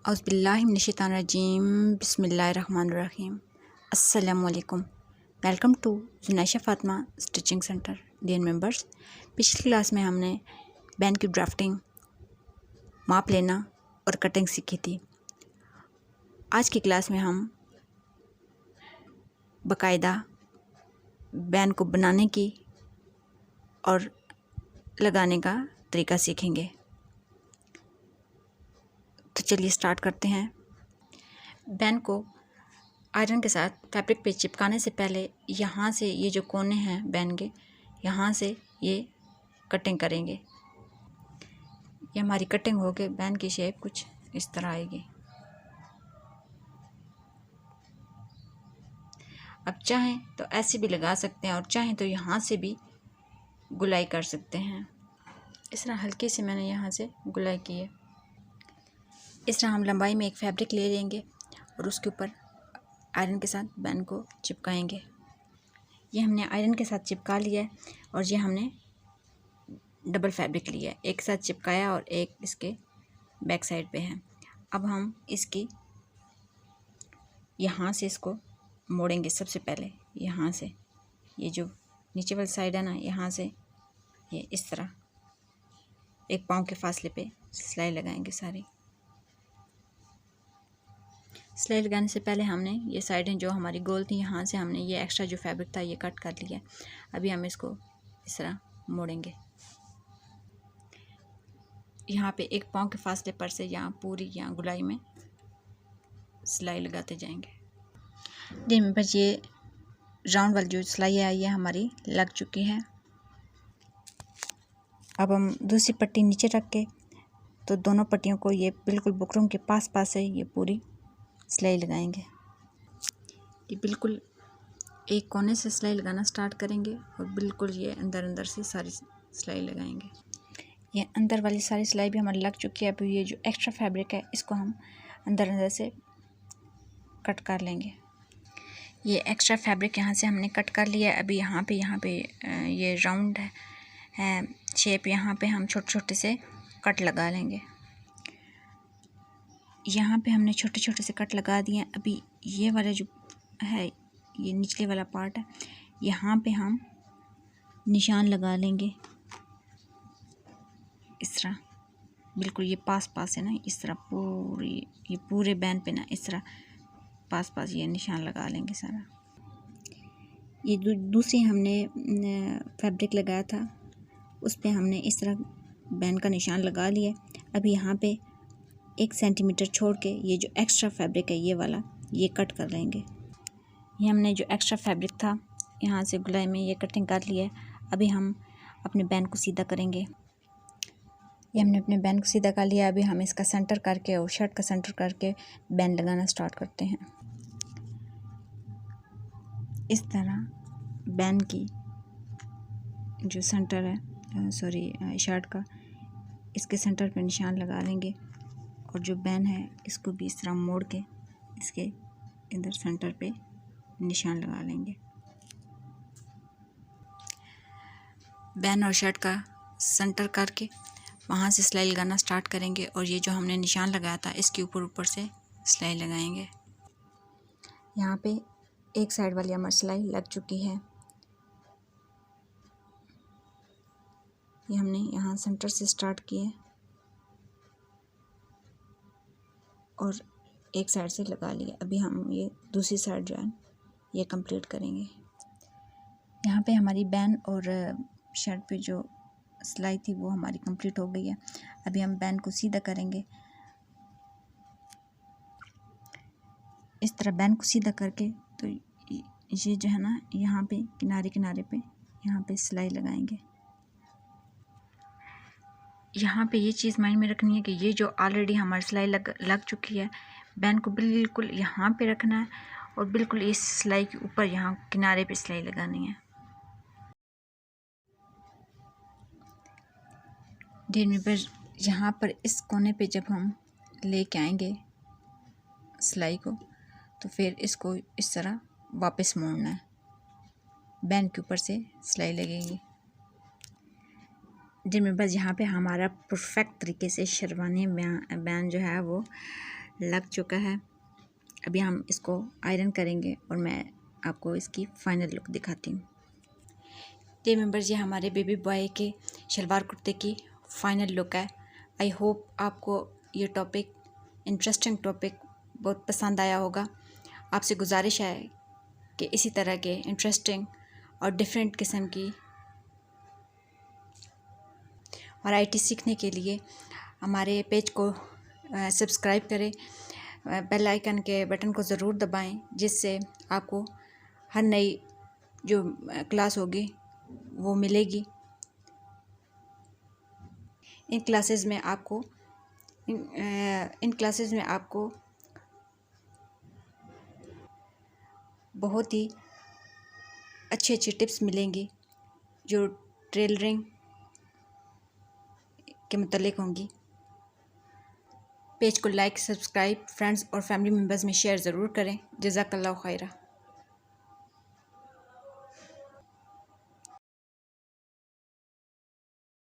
औज़ुबिल्लाहिमिनश्शैतानिर्रजीम बिस्मिल्लाहिर्रहमानिर्रहीम। अस्सलामु अलैकुम। Welcome to Junaisha Fatima stitching centre. Dear members, पिछली क्लास में हमने बैन की ड्राफ्टिंग, माप लेना और कटिंग सीखी थी। आज की क्लास में हम बाकायदा बैन को बनाने की और लगाने का तरीका सीखेंगे। तो चलिए स्टार्ट करते हैं। बैन को आयरन के साथ फैब्रिक पे चिपकाने से पहले यहाँ से ये जो कोने हैं बैन के, यहाँ से ये कटिंग करेंगे। ये हमारी कटिंग हो के बैन की शेप कुछ इस तरह आएगी। अब चाहें तो ऐसे भी लगा सकते हैं और चाहें तो यहाँ से भी गुलाई कर सकते हैं। इस तरह हल्की से मैंने यहाँ से गुलाई की है। इस तरह हम लंबाई में एक फैब्रिक ले लेंगे और उसके ऊपर आयरन के साथ बैन को चिपकाएंगे। ये हमने आयरन के साथ चिपका लिया है और ये हमने डबल फैब्रिक लिया है, एक साथ चिपकाया और एक इसके बैक साइड पे है। अब हम इसकी यहाँ से इसको मोड़ेंगे। सबसे पहले यहाँ से ये जो नीचे वाली साइड है ना, यहाँ से ये इस तरह एक पाँव के फासले पे सिलाई लगाएंगे। सारी सिलाई लगाने से पहले हमने ये साइडें जो हमारी गोल थी, यहाँ से हमने ये एक्स्ट्रा जो फैब्रिक था ये कट कर लिया। अभी हम इसको इस तरह मोड़ेंगे। यहाँ पे एक पाँव के फासले पर से यहाँ पूरी यहाँ गुलाई में सिलाई लगाते जाएंगे। दिन पर ये राउंड वाली जो सिलाई है ये हमारी लग चुकी है। अब हम दूसरी पट्टी नीचे रख के तो दोनों पट्टियों को ये बिल्कुल बुकरम के पास से ये पूरी सिलाई लगाएंगे। ये बिल्कुल एक कोने से सिलाई लगाना स्टार्ट करेंगे और बिल्कुल ये अंदर से सारी सिलाई लगाएंगे। ये अंदर वाली सारी सिलाई भी हमारी लग चुकी है। अब ये जो एक्स्ट्रा फैब्रिक है इसको हम अंदर से कट कर लेंगे। ये एक्स्ट्रा फैब्रिक यहाँ से हमने कट कर लिया है। अभी यहाँ पे ये राउंड है शेप, यहाँ पे हम छोटे छोटे से कट लगा लेंगे। यहाँ पे हमने छोटे छोटे से कट लगा दिए हैं। अभी ये वाला जो है ये निचले वाला पार्ट है, यहाँ पे हम निशान लगा लेंगे इस तरह। बिल्कुल ये पास है ना, इस तरह ये पूरे बैन पे ना इस तरह पास ये निशान लगा लेंगे सारा। ये दूसरी हमने फैब्रिक लगाया था उस पे हमने इस तरह बैन का निशान लगा लिया। अब यहाँ पे 1 सेंटीमीटर छोड़ के ये जो एक्स्ट्रा फैब्रिक है ये वाला ये कट कर लेंगे। ये हमने जो एक्स्ट्रा फैब्रिक था यहाँ से गुलाई में ये कटिंग कर लिया है। अभी हम अपने बैन को सीधा करेंगे। ये हमने अपने बैन को सीधा कर लिया। अभी हम इसका सेंटर करके और शर्ट का सेंटर करके बैन लगाना स्टार्ट करते हैं। इस तरह बैन की जो सेंटर है शर्ट का, इसके सेंटर पे निशान लगा लेंगे और जो बैन है इसको भी इस तरह मोड़ के इसके इधर सेंटर पे निशान लगा लेंगे। बैन और शर्ट का सेंटर करके वहाँ से सिलाई लगाना स्टार्ट करेंगे और ये जो हमने निशान लगाया था इसके ऊपर से सिलाई लगाएंगे। यहाँ पे एक साइड वाली हमारी सिलाई लग चुकी है। ये हमने यहाँ सेंटर से स्टार्ट किए और एक साइड से लगा लिया। अभी हम ये दूसरी साइड जो है ये कंप्लीट करेंगे। यहाँ पे हमारी बैन और शर्ट पे जो सिलाई थी वो हमारी कंप्लीट हो गई है। अभी हम बैन को सीधा करेंगे। इस तरह बैन को सीधा करके तो ये जो है ना यहाँ पे किनारे पे यहाँ पे सिलाई लगाएंगे। यहाँ पे ये चीज़ माइंड में रखनी है कि ये जो ऑलरेडी हमारी सिलाई लग चुकी है, बैन को बिल्कुल यहाँ पे रखना है और बिल्कुल इस सिलाई के ऊपर यहाँ किनारे पे सिलाई लगानी है। डेढ़ में पर यहाँ पर इस कोने पे जब हम लेके आएंगे सिलाई को तो फिर इसको इस तरह वापस मोड़ना है। बैन के ऊपर से सिलाई लगेगी। जिनमें बस यहाँ पे हमारा परफेक्ट तरीके से शेरवानी बैन जो है वो लग चुका है। अभी हम इसको आयरन करेंगे और मैं आपको इसकी फ़ाइनल लुक दिखाती हूँ। ये मेंबर्स, ये हमारे बेबी बॉय के शलवार कुर्ते की फ़ाइनल लुक है। आई होप आपको ये टॉपिक, इंटरेस्टिंग टॉपिक, बहुत पसंद आया होगा। आपसे गुजारिश है कि इसी तरह के इंटरेस्टिंग और डिफरेंट किस्म की वैरायटी सीखने के लिए हमारे पेज को सब्सक्राइब करें, बेल आइकन के बटन को ज़रूर दबाएं, जिससे आपको हर नई जो क्लास होगी वो मिलेगी। इन क्लासेस में आपको बहुत ही अच्छी अच्छी टिप्स मिलेंगी जो टेलरिंग के मुतालिक होंगी। पेज को लाइक, सब्सक्राइब, फ्रेंड्स और फैमिली मेम्बर्स में शेयर ज़रूर करें। जज़ाकल्लाह खैरा।